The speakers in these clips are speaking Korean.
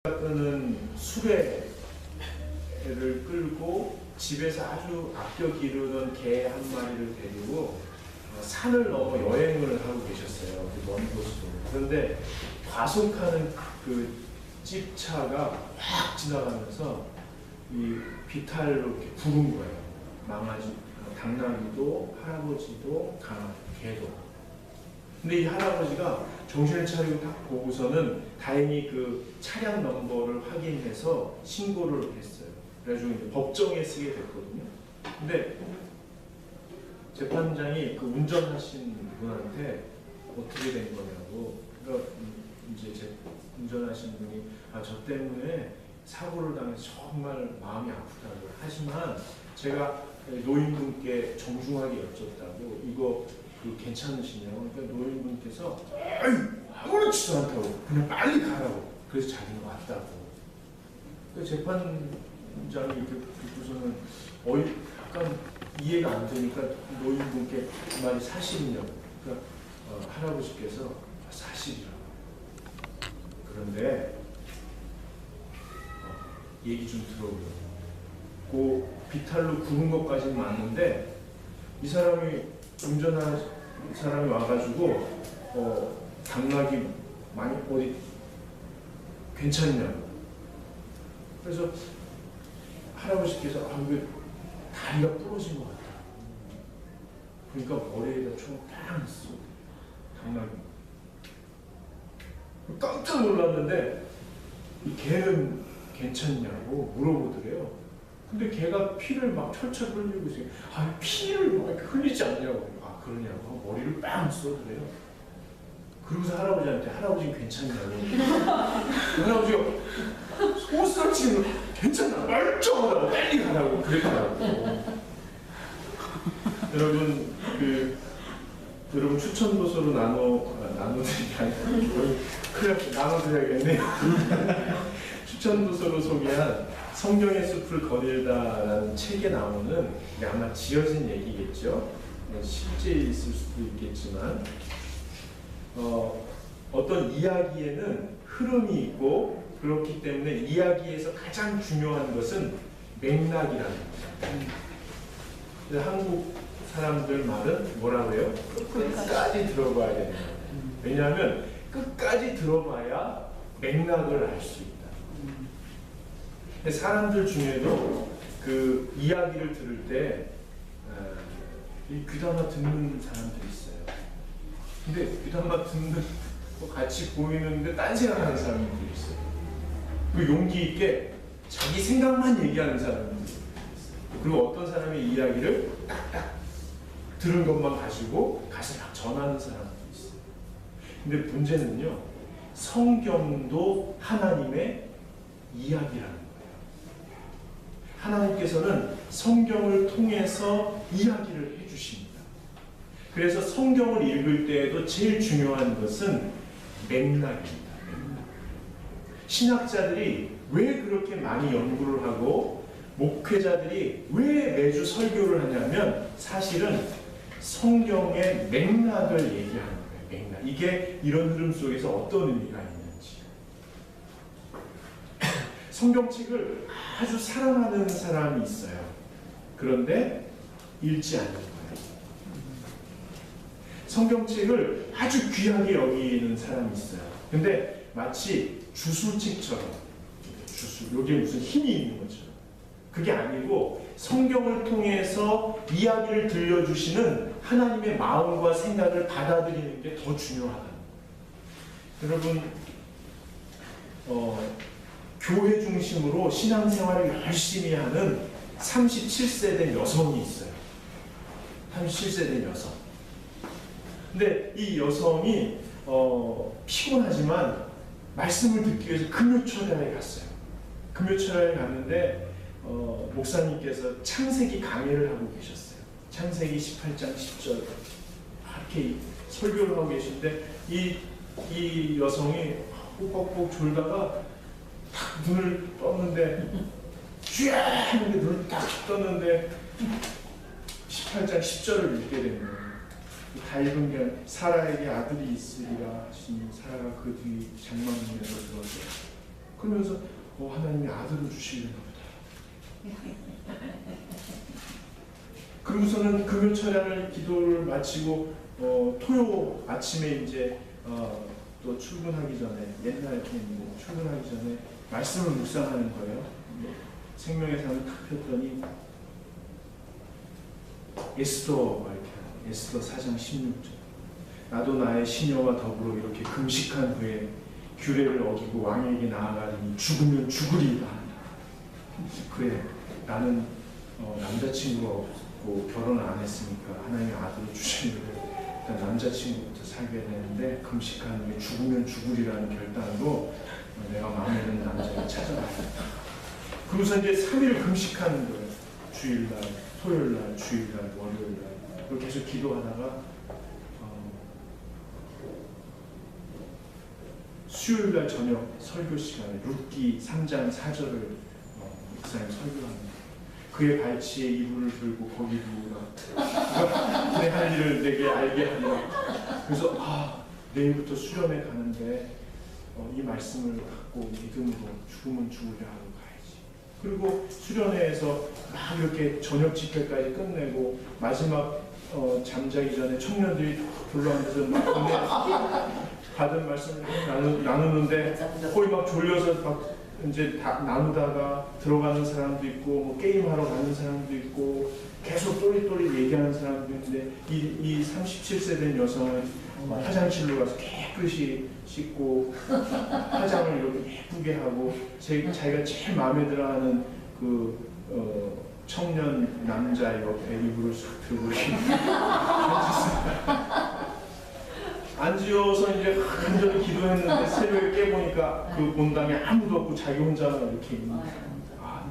는 수레를 끌고 집에서 아주 아껴 기르던 개 한 마리를 데리고 산을 넘어 여행을 하고 계셨어요. 먼 곳으로. 그런데 과속하는 그 집차가 확 지나가면서 이 비탈로 이렇게 부른 거예요. 망아지, 당나귀도, 할아버지도, 강아지, 개도. 근데 이 할아버지가 정신을 차리고 딱 보고서는 다행히 그 차량 넘버를 확인해서 신고를 했어요. 그래가지고 이제 법정에 쓰게 됐거든요. 근데 재판장이 그 운전하신 분한테 어떻게 된 거냐고. 그러니까 이제 운전하신 분이 저 때문에 사고를 당해서 정말 마음이 아프다고. 하지만 제가 노인분께 정중하게 여쭙다고 이거 괜찮으시냐고. 그러니까 노인분께서 아무렇지도 않다고 그냥 빨리 가라고. 그래서 자기는 왔다고. 그러니까 재판장이 이렇게 듣고서는 약간 이해가 안 되니까 노인분께 그 말이 사실이냐고. 그러니까 할아버지께서 사실이라고. 그런데 얘기 좀 들어보세요. 그 비탈로 구른 것까지는 맞는데 이 사람이 운전하는 사람이 와가지고 당나귀 많이 어디 괜찮냐고. 그래서 할아버지께서 왜 다리가 부러진 것 같다. 그러니까 머리에다 총을 팍 쏘. 당나귀. 깜짝 놀랐는데 이 개는 괜찮냐고 물어보더래요. 근데 걔가 피를 막 철철 흘리고 있어요. 피를 막 흘리지 않냐고. 그러냐고. 머리를 빵 쏘더래요. 그러고서 할아버지한테 할아버지는 괜찮냐고. 할아버지가 소스를 치면 괜찮아. 멀쩡하다고. 빨리 가라고. 그랬더라고. 여러분 추천 도서로 나눠드리기 아니라 큰일 났다. 나눠드려야겠네요. 추천 도서로 소개한 성경의 숲을 거닐다라는 책에 나오는 아마 지어진 얘기겠죠. 실제 있을 수도 있겠지만 어떤 이야기에는 흐름이 있고 그렇기 때문에 이야기에서 가장 중요한 것은 맥락이라는 겁니다. 한국 사람들 말은 뭐라고 해요? 끝까지 들어봐야 되는 거예요. 왜냐하면 끝까지 들어봐야 맥락을 알 수 있다. 사람들 중에도 그 이야기를 들을 때 귀담아 듣는 사람들이 있어요. 근데 귀담아 듣는 거 같이 보이는데 딴 생각하는 사람들이 있어요. 그 용기 있게 자기 생각만 얘기하는 사람들이 있어요. 그리고 어떤 사람의 이야기를 딱딱 들은 것만 가지고 가서 막 전하는 사람들이 있어요. 근데 문제는요, 성경도 하나님의 이야기라는 거예요. 하나님께서는 성경을 통해서 이야기를 해주십니다. 그래서 성경을 읽을 때에도 제일 중요한 것은 맥락입니다. 신학자들이 왜 그렇게 많이 연구를 하고 목회자들이 왜 매주 설교를 하냐면 사실은 성경의 맥락을 얘기하는 거예요. 맥락. 이게 이런 흐름 속에서 어떤 의미가 있는지. 성경책을 아주 사랑하는 사람이 있어요. 그런데 읽지 않는 거예요. 성경책을 아주 귀하게 여기는 사람이 있어요. 근데 마치 주술책처럼 이게 무슨 힘이 있는 것처럼. 그게 아니고 성경을 통해서 이야기를 들려주시는 하나님의 마음과 생각을 받아들이는 게 더 중요하다. 여러분 교회 중심으로 신앙생활을 열심히 하는 37세 된 여성이 있어요. 37세 된 여성. 근데 이 여성이 피곤하지만 말씀을 듣기 위해서 금요철에 갔어요. 금요철에 갔는데 목사님께서 창세기 강의를 하고 계셨어요. 창세기 18장 10절 이렇게 설교를 하고 계신데 이 여성이 꼭꼭꼭 졸다가 탁 눈을 떴는데 쥐야 하는데 눈을 딱 떴는데 18장 10절을 읽게 된 거예요. 다 읽은 게 사라에게 아들이 있으리라 하시니 사라가 그 뒤 장막문에서 들었어요. 그러면서 하나님이 아들을 주시려나 보다. 그러고서는 금요 철야를 기도를 마치고 토요 아침에 이제 또 출근하기 전에 옛날에 출근하기 전에 말씀을 묵상하는 거예요. 생명의 상을 탁 폈더니 에스더가 이렇게 에스더 4장 16절 나도 나의 시녀와 더불어 이렇게 금식한 후에 규례를 어기고 왕에게 나아가리니 죽으면 죽으리라. 그래 나는 남자친구가 없고 결혼을 안 했으니까 하나님의 아들을 주시는데 일단 남자친구부터 살게 되는데 금식한 후에 죽으면 죽으리라는 결단으로 내가 마음에 드는 남자를 찾아가야겠다. 그러고서 이제 3일 금식하는 거예요. 주일날, 토요일날, 주일날, 월요일날 그걸 계속 기도하다가 수요일날 저녁 설교 시간에 룻기 3장 4절을 목사님 설교합니다. 그의 발치에 이불을 들고 거기 누우라. 그의 할 일을 내게 알게 하리라. 그래서 내일부터 수련회 가는데 이 말씀을 갖고 믿음으로 죽으면 죽으려 하고 가야지. 그리고 수련회에서 막 이렇게 저녁 집회까지 끝내고 마지막 잠자기 전에 청년들이 불러앉아서 막 받은 말씀을 나누는데 거의 막 졸려서 막 이제 다 나누다가 들어가는 사람도 있고 뭐 게임하러 가는 사람도 있고 계속 또리또리 얘기하는 사람도 있는데 이 37세 된 여성은 화장실로 가서 깨끗이 씻고 화장을 이렇게 예쁘게 하고 자기가 제일 마음에 들어하는 그 청년 남자 옆에 이불을 쑥 들고 앉아서 이제 간절히 기도했는데 새벽에 깨보니까 그 본당에 아무도 없고 자기 혼자만 이렇게 있는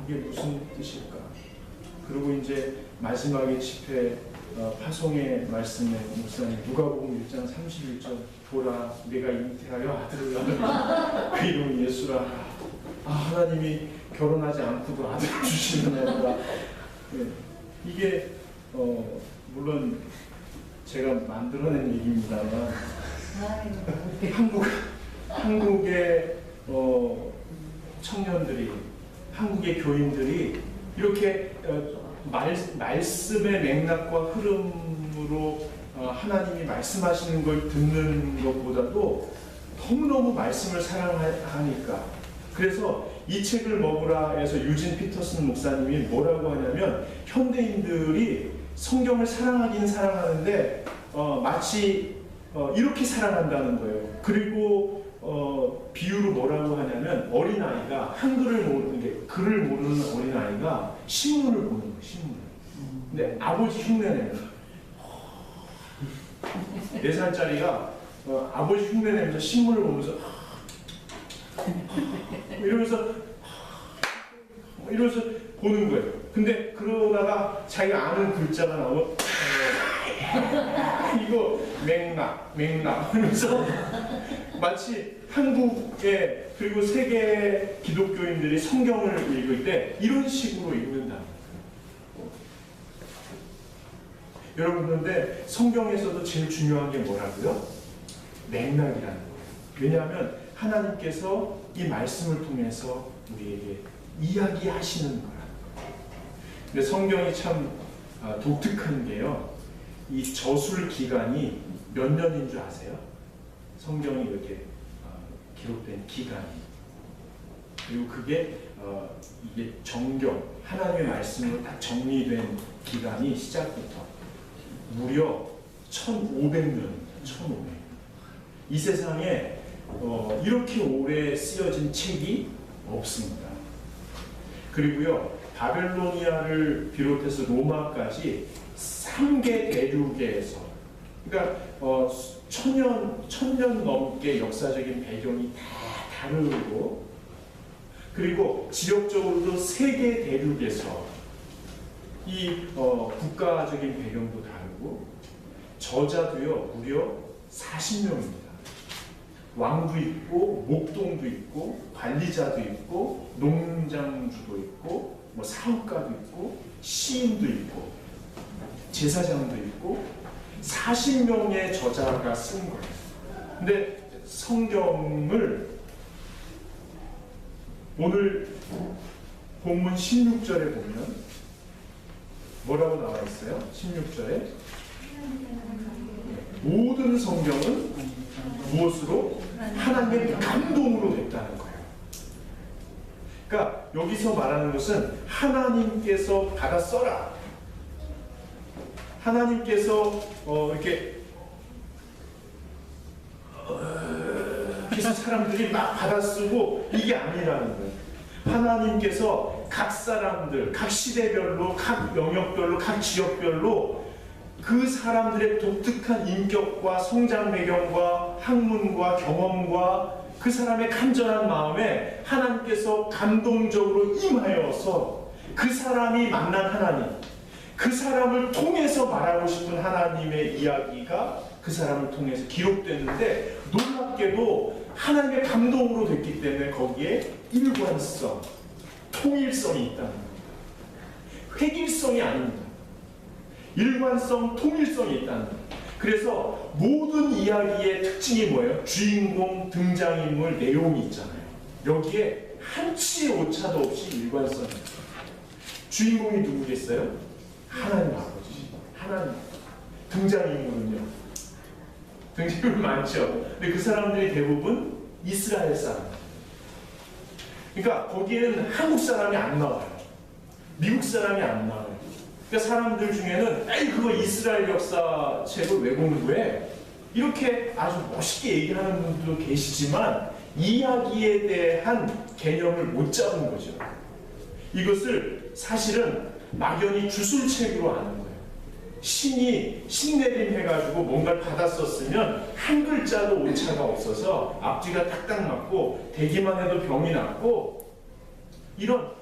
이게 무슨 뜻일까? 그리고 이제 마지막에 집회 파송의 말씀에 목사님 누가복음 1장 31절 보라 내가 잉태하여 아들을 낳으라 그 이름은 예수라. 하나님이 결혼하지 않고도 아들을 주시는구나. 네. 이게 물론 제가 만들어낸 얘기입니다만 한국의 청년들이 한국의 교인들이 이렇게 말씀의 맥락과 흐름으로 하나님이 말씀하시는 걸 듣는 것보다도 너무너무 말씀을 사랑하니까 그래서 이 책을 먹으라 해서 유진 피터슨 목사님이 뭐라고 하냐면 현대인들이 성경을 사랑하긴 사랑하는데 마치 이렇게 사랑한다는 거예요. 그리고 비유로 뭐라고 하냐면 어린아이가 한글을 모르는 게 글을 모르는 어린아이가 신문을 보는 거예요. 신문을. 근데 아버지 흉내내는 거예요. 4살짜리가 아버지 흉내내면서 신문을 보면서 이러면서 보는 거예요. 근데 그러다가 자기가 아는 글자가 나오면 이거 맥락 하면서 마치 한국의 그리고 세계 기독교인들이 성경을 읽을 때 이런 식으로 읽는다. 여러분 그런데 성경에서도 제일 중요한 게 뭐라고요? 맥락이라는 거예요. 왜냐하면 하나님께서 이 말씀을 통해서 우리에게 이야기하시는 거라는 거예요. 근데 성경이 참 독특한 게요. 이 저술 기간이 몇 년인 줄 아세요? 성경이 이렇게 기록된 기간이. 그리고 그게 이게 정경, 하나님의 말씀으로 딱 정리된 기간이 시작부터 무려 1500년입니다. 1500년. 이 세상에 이렇게 오래 쓰여진 책이 없습니다. 그리고요, 바벨로니아를 비롯해서 로마까지 3개 대륙에서, 그러니까 천년 넘게 역사적인 배경이 다 다르고, 그리고 지역적으로도 3개 대륙에서 이 국가적인 배경도 다르고, 저자도요 무려 40명입니다. 왕도 있고, 목동도 있고, 관리자도 있고, 농장주도 있고, 뭐 사업가도 있고, 시인도 있고, 제사장도 있고, 40명의 저자가 쓴 거예요. 근데 성경을 오늘 본문 16절에 보면 뭐라고 나와 있어요? 16절에 모든 성경은 무엇으로? 하나님의 감동으로 됐다는 거예요. 그러니까 여기서 말하는 것은 하나님께서 받아 써라. 하나님께서 이렇게 그래서 사람들이 막 받아 쓰고 이게 아니라는 거예요. 하나님께서 각 사람들, 각 시대별로, 각 영역별로, 각 지역별로 그 사람들의 독특한 인격과 성장 배경과 학문과 경험과 그 사람의 간절한 마음에 하나님께서 감동적으로 임하여서 그 사람이 만난 하나님, 그 사람을 통해서 말하고 싶은 하나님의 이야기가 그 사람을 통해서 기록됐는데, 놀랍게도 하나님의 감동으로 됐기 때문에 거기에 일관성, 통일성이 있다는 거예요. 획일성이 아닙니다. 일관성, 통일성이 있다는 거예요. 그래서 모든 이야기의 특징이 뭐예요? 주인공, 등장인물, 내용이 있잖아요. 여기에 한치의 오차도 없이 일관성이 있어요. 주인공이 누구겠어요? 하나님 아버지. 하나님. 등장인물은요? 등장인물 많죠. 근데 그 사람들이 대부분 이스라엘 사람. 그러니까 거기에는 한국 사람이 안 나와요. 미국 사람이 안 나와요. 그러니까 사람들 중에는 에이 그거 이스라엘 역사책을 왜 공부해? 이렇게 아주 멋있게 얘기하는 분들도 계시지만 이야기에 대한 개념을 못 잡은 거죠. 이것을 사실은 막연히 주술책으로 아는 거예요. 신이 신내림 해가지고 뭔가를 받았었으면 한 글자도 오차가 없어서 앞뒤가 딱딱 맞고 대기만 해도 병이 낫고, 이런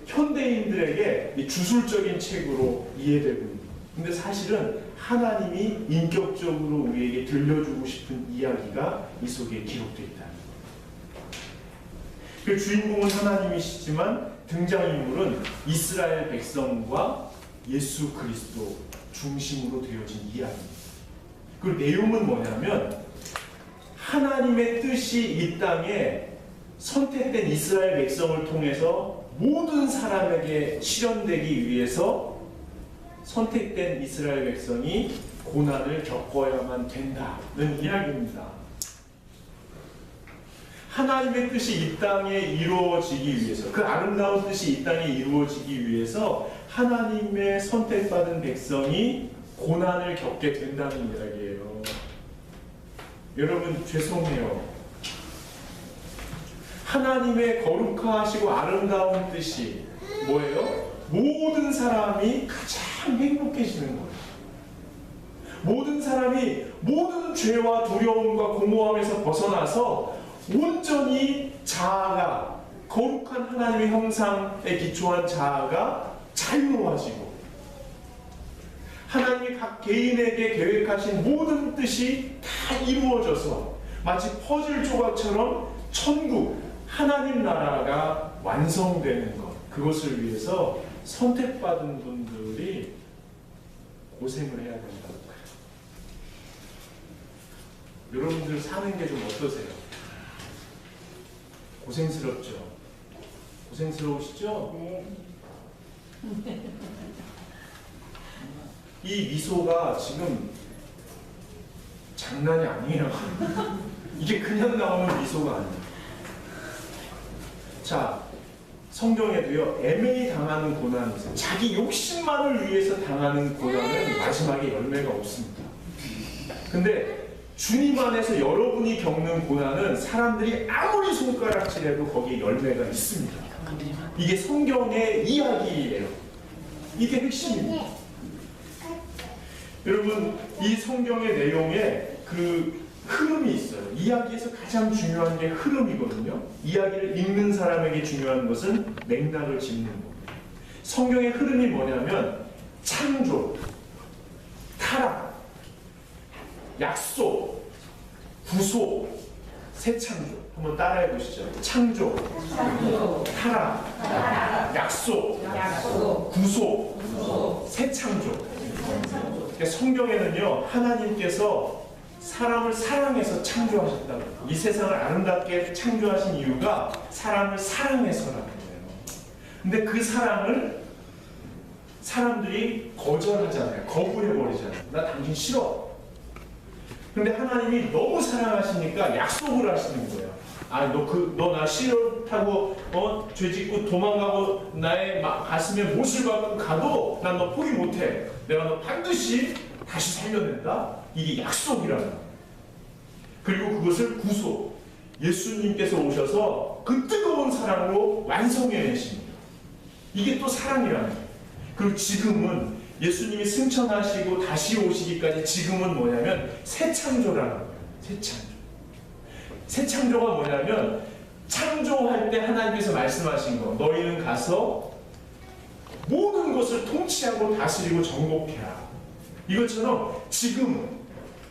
현대인들에게 이 주술적인 책으로 이해되고 있는 거예요. 근데 사실은 하나님이 인격적으로 우리에게 들려주고 싶은 이야기가 이 속에 기록되어 있다는 거예요. 그 주인공은 하나님이시지만 등장인물은 이스라엘 백성과 예수 그리스도 중심으로 되어진 이야기입니다. 그 내용은 뭐냐면 하나님의 뜻이 이 땅에 선택된 이스라엘 백성을 통해서 모든 사람에게 실현되기 위해서 선택된 이스라엘 백성이 고난을 겪어야만 된다는 이야기입니다. 하나님의 뜻이 이 땅에 이루어지기 위해서, 그 아름다운 뜻이 이 땅에 이루어지기 위해서 하나님의 선택받은 백성이 고난을 겪게 된다는 이야기예요. 여러분 죄송해요. 하나님의 거룩하시고 아름다운 뜻이 뭐예요? 모든 사람이 가장 행복해지는 거예요. 모든 사람이 모든 죄와 두려움과 공허함에서 벗어나서 온전히 자아가, 거룩한 하나님의 형상에 기초한 자아가 자유로워지고, 하나님이 각 개인에게 계획하신 모든 뜻이 다 이루어져서 마치 퍼즐 조각처럼 천국, 하나님 나라가 완성되는 것, 그것을 위해서 선택받은 분들이 고생을 해야 된다는 거예요. 여러분들 사는 게 좀 어떠세요? 고생스럽죠? 고생스러우시죠? 네. 이 미소가 지금 장난이 아니에요. 이게 그냥 나오는 미소가 아니에요. 자, 성경에도요, 애매히 당하는 고난이 있어요. 자기 욕심만을 위해서 당하는 고난은 마지막에 열매가 없습니다. 근데 주님 안에서 여러분이 겪는 고난은 사람들이 아무리 손가락질해도 거기에 열매가 있습니다. 이게 성경의 이야기예요. 이게 핵심입니다. 여러분, 이 성경의 내용에 그 흐름이 있어요. 이야기에서 가장 중요한 게 흐름이거든요. 이야기를 읽는 사람에게 중요한 것은 맥락을 짚는 겁니다. 성경의 흐름이 뭐냐면 창조, 타락, 약속, 구속, 새 창조. 한번 따라해 보시죠. 창조, 타락, 약속, 구속, 새 창조. 그러니까 성경에는요, 하나님께서 사람을 사랑해서 창조하셨다고. 이 세상을 아름답게 창조하신 이유가 사람을 사랑해서라는 거예요. 근데 그 사랑을 사람들이 거절하잖아요. 거부해버리잖아요. 나 당신 싫어. 근데 하나님이 너무 사랑하시니까 약속을 하시는 거예요. 아, 너 나 싫다고 죄 짓고 도망가고 나의 가슴에 못을 박고 가도 난 너 포기 못해. 내가 너 반드시 다시 살려낸다. 이게 약속이라는 거예요. 그리고 그것을 구속. 예수님께서 오셔서 그 뜨거운 사랑으로 완성해내십니다. 이게 또 사랑이라는 거예요. 그리고 지금은 예수님이 승천하시고 다시 오시기까지 지금은 뭐냐면 새 창조라는 거예요. 새 창조. 새 창조가 뭐냐면 창조할 때 하나님께서 말씀하신 거, 너희는 가서 모든 것을 통치하고 다스리고 정복해라. 이것처럼 지금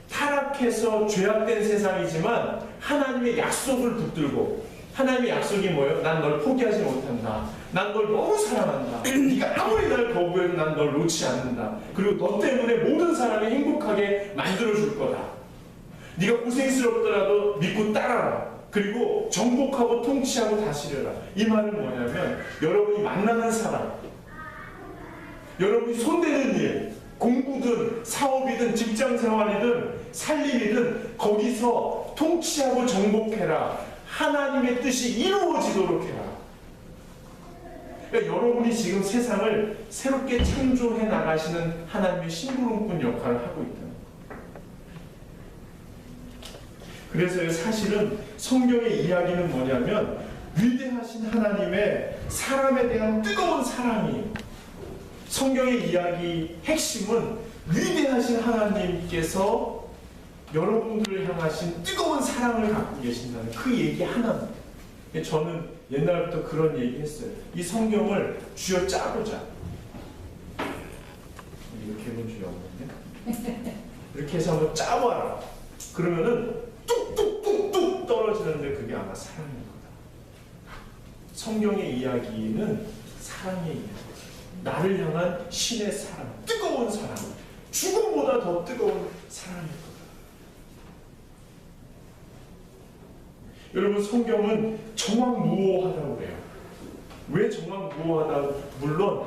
타락해서 죄악된 세상이지만 하나님의 약속을 붙들고, 하나님의 약속이 뭐예요? 난 널 포기하지 못한다. 난 널 너무 사랑한다. 네가 아무리 날 거부해도 난 널 놓지 않는다. 그리고 너 때문에 모든 사람이 행복하게 만들어줄 거다. 네가 고생스럽더라도 믿고 따라라. 그리고 정복하고 통치하고 다스려라. 이 말은 뭐냐면 여러분이 만나는 사람, 여러분이 손대는 일, 공부든 사업이든 직장생활이든 살림이든 거기서 통치하고 정복해라. 하나님의 뜻이 이루어지도록 해라. 그러니까 여러분이 지금 세상을 새롭게 창조해 나가시는 하나님의 심부름꾼 역할을 하고 있다. 그래서 사실은 성경의 이야기는 뭐냐면 위대하신 하나님의 사람에 대한 뜨거운 사랑이에요. 성경의 이야기 핵심은 위대하신 하나님께서 여러분들을 향하신 뜨거운 사랑을 갖고 계신다는 그 얘기 하나입니다. 저는 옛날부터 그런 얘기 했어요. 이 성경을 쥐어짜보자. 이렇게 해본 적이 없는데? 이렇게 해서 한번 짜봐라. 그러면은 뚝뚝뚝뚝 떨어지는데 그게 아마 사랑인 거다. 성경의 이야기는 사랑의 이야기. 나를 향한 신의 사랑, 뜨거운 사랑, 죽음보다 더 뜨거운 사랑일 거다. 여러분, 성경은 정확무오하다고 그래요. 왜 정확무오하다? 물론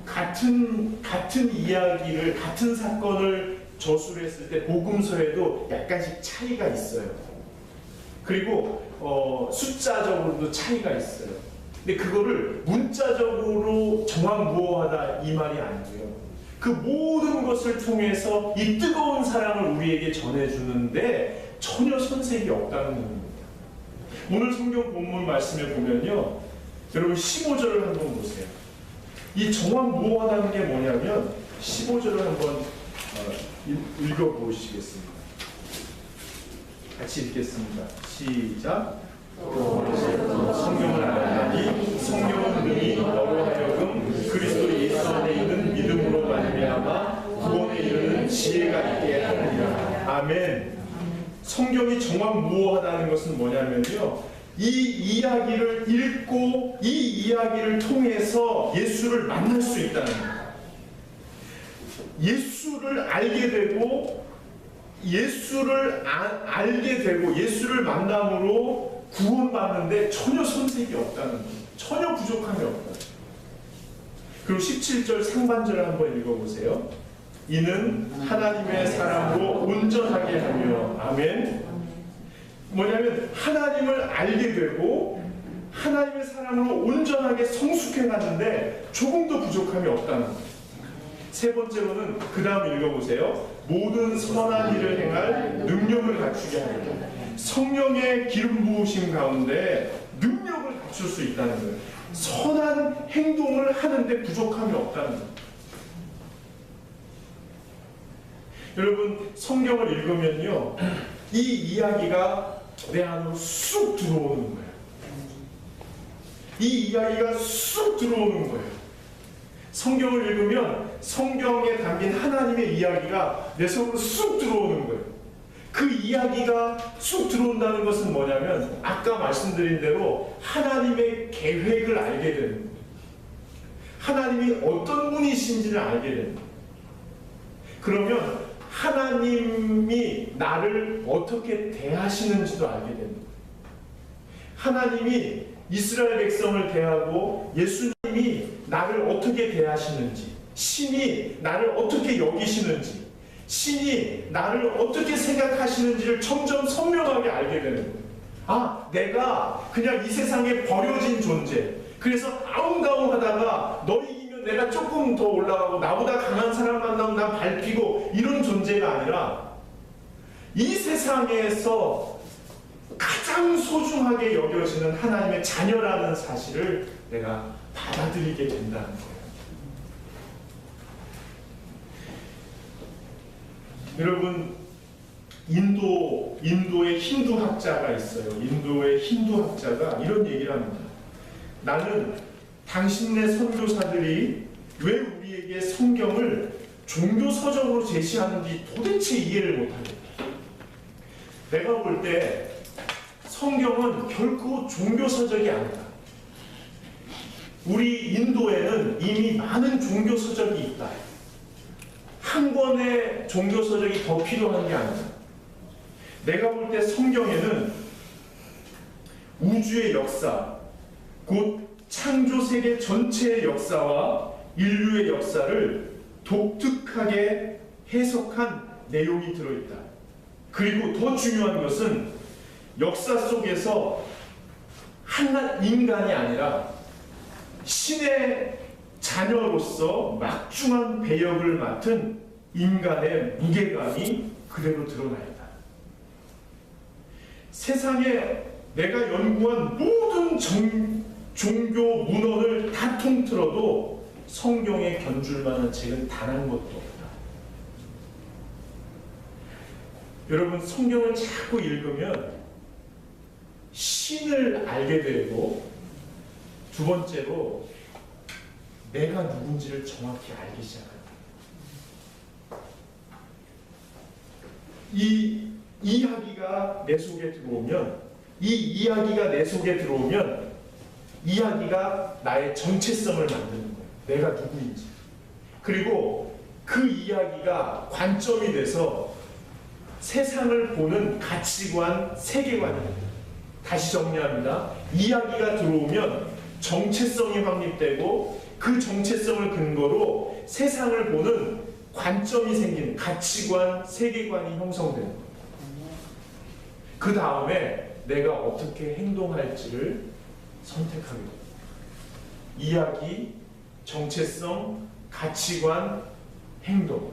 같은 이야기를, 같은 사건을 저술을 했을 때 복음서에도 약간씩 차이가 있어요. 그리고 숫자적으로도 차이가 있어요. 근데 그거를 문자적으로 정확무오하다 이 말이 아니고요. 그 모든 것을 통해서 이 뜨거운 사랑을 우리에게 전해주는데 전혀 손색이 없다는 겁니다. 오늘 성경 본문 말씀에 보면요, 여러분 15절을 한번 보세요. 이 정확무오하다는 게 뭐냐면 15절을 한번 읽어보시겠습니다. 같이 읽겠습니다. 시작. 성경을 알아야니 성경은 능히 너로 하여금 그리스도 예수 안에 있는 믿음으로 말미암아 구원에 이르는 지혜가 있게 하느니라. 아멘. 성경이 정확무오하다는 것은 뭐냐면요, 이 이야기를 읽고 이 이야기를 통해서 예수를 만날 수 있다는 거예요. 예수를 알게 되고 예수를 알게 되고 예수를 만남으로 구원받는데 전혀 손색이 없다는 거예요. 전혀 부족함이 없다. 그리고 17절 상반절을 한번 읽어보세요. 이는 하나님의 사랑으로 온전하게 하며. 아멘. 뭐냐면 하나님을 알게 되고 하나님의 사랑으로 온전하게 성숙해 갔는데 조금도 부족함이 없다는 거예요. 세 번째로는 그 다음 읽어보세요. 모든 선한 일을 행할 능력을 갖추게 하리라. 성령의 기름 부으심 가운데 능력을 갖출 수 있다는 거예요. 선한 행동을 하는데 부족함이 없다는 거예요. 여러분, 성경을 읽으면요, 이 이야기가 내 안으로 쑥 들어오는 거예요. 이 이야기가 쑥 들어오는 거예요. 성경을 읽으면 성경에 담긴 하나님의 이야기가 내 속으로 쑥 들어오는 거예요. 그 이야기가 쑥 들어온다는 것은 뭐냐면 아까 말씀드린 대로 하나님의 계획을 알게 되는 거예요. 하나님이 어떤 분이신지를 알게 되는 거예요. 그러면 하나님이 나를 어떻게 대하시는지도 알게 됩니다. 하나님이 이스라엘 백성을 대하고 예수님이 나를 어떻게 대하시는지, 신이 나를 어떻게 여기시는지, 신이 나를 어떻게 생각하시는지를 점점 선명하게 알게 되는 거예요. 아, 내가 그냥 이 세상에 버려진 존재. 그래서 아웅다웅하다가 너희 이기면 내가 조금 더 올라가고 나보다 강한 사람 만나면 난 밟히고 이런 존재가 아니라 이 세상에서 가장 소중하게 여겨지는 하나님의 자녀라는 사실을 내가 받아들이게 된다는 거예요. 여러분, 인도의 힌두 학자가 있어요. 인도의 힌두 학자가 이런 얘기를 합니다. 나는 당신네 선교사들이 왜 우리에게 성경을 종교서적으로 제시하는지 도대체 이해를 못하겠다. 내가 볼 때 성경은 결코 종교서적이 아니다. 우리 인도에는 이미 많은 종교서적이 있다. 한 권의 종교서적이 더 필요한 게 아니다. 내가 볼 때 성경에는 우주의 역사, 곧 창조세계 전체의 역사와 인류의 역사를 독특하게 해석한 내용이 들어있다. 그리고 더 중요한 것은 역사 속에서 한 인간이 아니라 신의 자녀로서 막중한 배역을 맡은 인간의 무게감이 그대로 드러나 있다. 세상에 내가 연구한 모든 종교 문헌을 다 통틀어도 성경에 견줄 만한 책은 단 한 것도 없다. 여러분, 성경을 자꾸 읽으면 신을 알게 되고, 두 번째로 내가 누군지를 정확히 알기 시작합니다. 이 이야기가 내 속에 들어오면, 이야기가 나의 정체성을 만드는 거예요. 내가 누구인지. 그리고 그 이야기가 관점이 돼서 세상을 보는 가치관, 세계관입니다. 다시 정리합니다. 이야기가 들어오면 정체성이 확립되고 그 정체성을 근거로 세상을 보는 관점이 생기는 가치관, 세계관이 형성되는 거예요. 그 다음에 내가 어떻게 행동할지를 선택하게 됩니다. 이야기, 정체성, 가치관, 행동.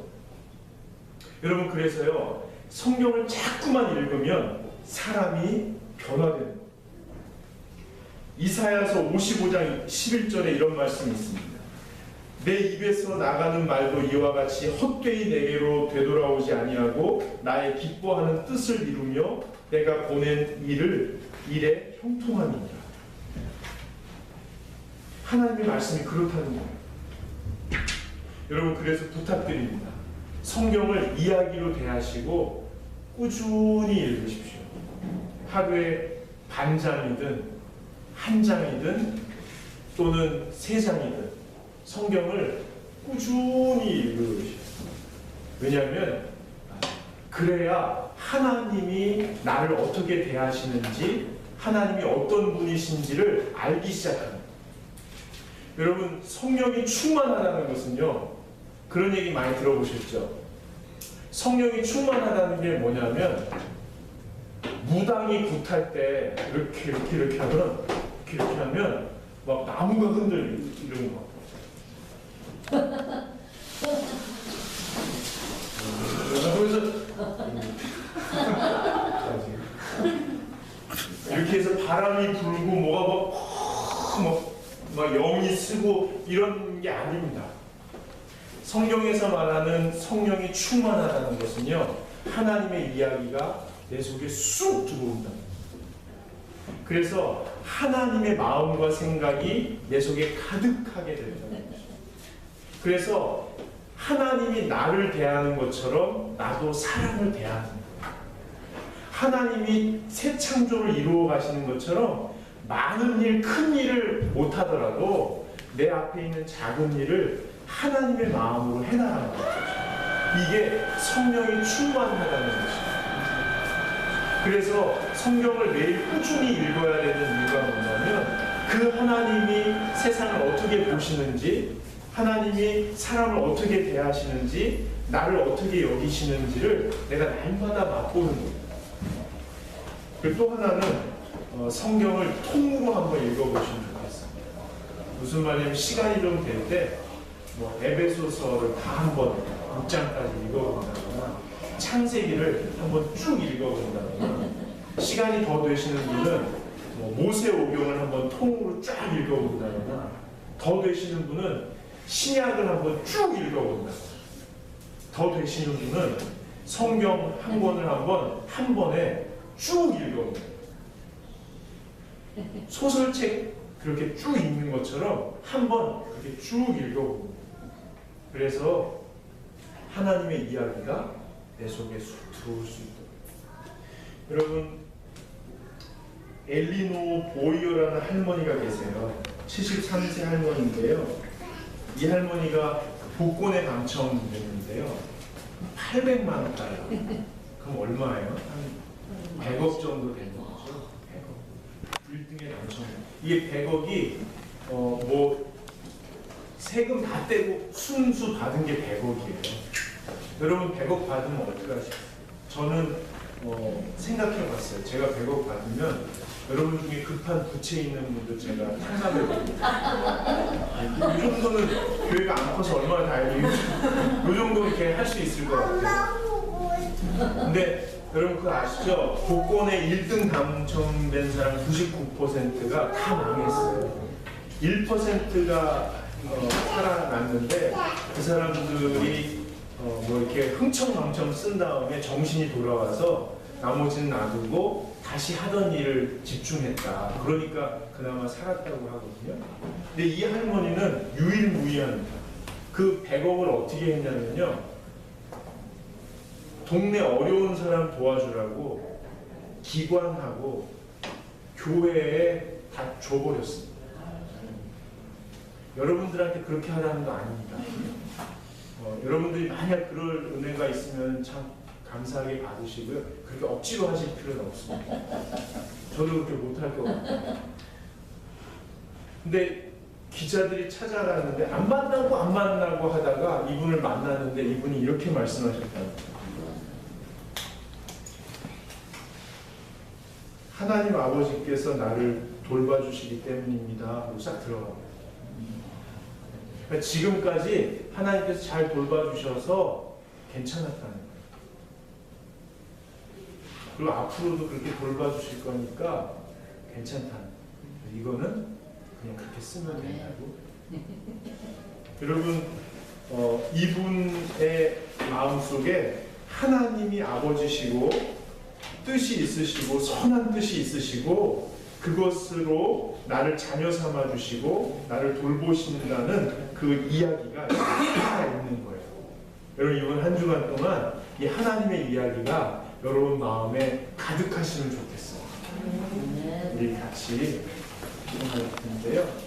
여러분, 그래서요, 성경을 자꾸만 읽으면 사람이 변화되는 거예요. 이사야서 55장 11절에 이런 말씀이 있습니다. 내 입에서 나가는 말도 이와 같이 헛되이 내게로 되돌아오지 아니하고 나의 기뻐하는 뜻을 이루며 내가 보낸 일에 형통함이니라. 하나님의 말씀이 그렇다는 거예요. 여러분, 그래서 부탁드립니다. 성경을 이야기로 대하시고 꾸준히 읽으십시오. 하루에 반 장이든 한 장이든 또는 세 장이든 성경을 꾸준히 읽으십시오. 왜냐하면 그래야 하나님이 나를 어떻게 대하시는지, 하나님이 어떤 분이신지를 알기 시작합니다. 여러분, 성령이 충만하다는 것은요, 그런 얘기 많이 들어보셨죠? 성령이 충만하다는 게 뭐냐면, 무당이 굿할 때 이렇게 하면 막 나무가 흔들리고 이런 거. 그래서 이렇게 해서 바람이 불고 뭐가 막 영이 쓰고 이런 게 아닙니다. 성경에서 말하는 성령이 충만하다는 것은요, 하나님의 이야기가 내 속에 쑥 들어온다. 그래서 하나님의 마음과 생각이 내 속에 가득하게 된다는 거죠. 그래서 하나님이 나를 대하는 것처럼 나도 사람을 대하는 거예요. 하나님이 새 창조를 이루어 가시는 것처럼 많은 일, 큰 일을 못하더라도 내 앞에 있는 작은 일을 하나님의 마음으로 해나가는 거죠. 이게 성령이 충만하다는 것입니다. 그래서 성경을 매일 꾸준히 읽어야 되는 이유가 뭐냐면 그 하나님이 세상을 어떻게 보시는지, 하나님이 사람을 어떻게 대하시는지, 나를 어떻게 여기시는지를 내가 날마다 맛보는 거예요. 그리고 또 하나는 성경을 통으로 한번 읽어보시면 좋겠습니다. 무슨 말이냐면 시간이 좀 될 때 에베소서를 다 한번 6장까지 읽어본다거나 창세기를 한번 쭉 읽어본다거나, 시간이 더 되시는 분은 모세오경을 한번 통으로 쫙 읽어본다거나, 더 되시는 분은 신약을 한번 쭉 읽어본다거나, 더 되시는 분은 성경 한 권을 한 번에 쭉 읽어본다. 소설책 그렇게 쭉 읽는 것처럼 한 번 그렇게 쭉 읽어봅니다. 그래서 하나님의 이야기가 내 속에 들어올 수 있도록. 여러분, 엘리노 보이어라는 할머니가 계세요. 73세 할머니인데요. 이 할머니가 복권에 당첨됐는데요. 800만 원짜리. 그럼 얼마예요? 한 100억 정도 되는 거죠. 100억. 1등에 당첨. 이게 100억이 세금 다 떼고 순수 받은 게 100억이에요. 여러분 100억 받으면 어떡하시겠어요? 저는 생각해 봤어요. 제가 100억 받으면 여러분 중에 급한 부채 있는 분들 제가 상담해 볼게요. 이 정도는 교회가 안 커서 얼마나 다행이에요. 이 정도 이렇게 할 수 있을 것 같아요. 근데 여러분 그거 아시죠? 복권에 1등 당첨된 사람 99%가 다 망했어요. 1%가 살아났는데 그 사람들이 이렇게 흥청망청 쓴 다음에 정신이 돌아와서 나머지는 놔두고 다시 하던 일을 집중했다. 그러니까 그나마 살았다고 하거든요. 근데 이 할머니는 유일무이합니다. 그 100억을 어떻게 했냐면요, 동네 어려운 사람 도와주라고 기관하고 교회에 다 줘버렸습니다. 여러분들한테 그렇게 하라는 거 아닙니다. 여러분들이 만약 그럴 은혜가 있으면 참 감사하게 받으시고요. 그렇게 억지로 하실 필요는 없습니다. 저도 그렇게 못할 것 같아요. 근데 기자들이 찾아가는데 안 만나고 하다가 이분을 만나는데 이분이 이렇게 말씀하셨다는 거예요. 하나님 아버지께서 나를 돌봐주시기 때문입니다 하고 싹 들어가요. 그러니까 지금까지 하나님께서 잘 돌봐주셔서 괜찮았다는 거예요. 그리고 앞으로도 그렇게 돌봐주실 거니까 괜찮다는 거예요. 이거는 그냥 그렇게 쓰면 된다고. 여러분, 이분의 마음속에 하나님이 아버지시고 뜻이 있으시고 선한 뜻이 있으시고 그것으로 나를 자녀 삼아 주시고 나를 돌보신다는 그 이야기가 있는 거예요. 여러분, 이번 한 주간 동안 이 하나님의 이야기가 여러분 마음에 가득하시면 좋겠어요. 우리 같이 기도할 텐데요.